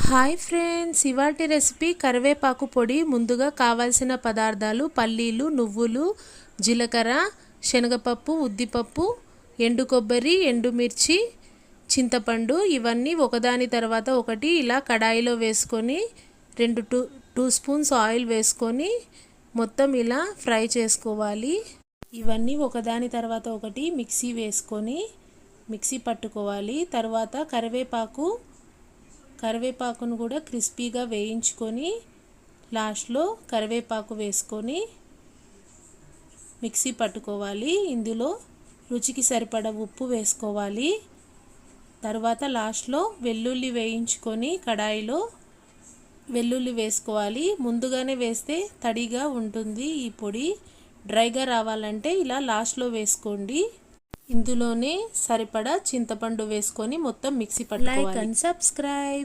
Hi friends, ఇవాల్టి recipe కరివేపాకు పొడి. ముందుగా కావాల్సిన పదార్థాలు: పల్లీలు, నువ్వులు, జీలకర్ర, శనగపప్పు, ఉద్దిపప్పు, ఎండు కొబ్బరి, ఎండుమిర్చి, చింతపండు. ఇవన్నీ ఒకదాని తర్వాత ఒకటి ఇలా కడాయిలో వేసుకొని 2 స్పూన్స్ ఆయిల్ వేసుకొని మొత్తం ఇలా ఫ్రై చేసుకోవాలి. ఇవన్నీ ఒకదాని తర్వాత ఒకటి మిక్సీ వేసుకొని మిక్సీ పట్టుకోవాలి. తర్వాత కరివేపాకును కూడా క్రిస్పీగా వేయించుకొని లాస్ట్లో కరివేపాకు వేసుకొని మిక్సీ పట్టుకోవాలి. ఇందులో రుచికి సరిపడా ఉప్పు వేసుకోవాలి. తర్వాత లాస్ట్లో వెల్లుల్లి వేయించుకొని కడాయిలో వెల్లుల్లి వేసుకోవాలి. ముందుగానే వేస్తే తడిగా ఉంటుంది ఈ పొడి. డ్రైగా రావాలంటే ఇలా లాస్ట్లో వేసుకోండి. ఇందులోనే సరిపడా చింతపండు వేసుకొని మొత్తం మిక్సీ పట్టుకోవాలి. Like and subscribe.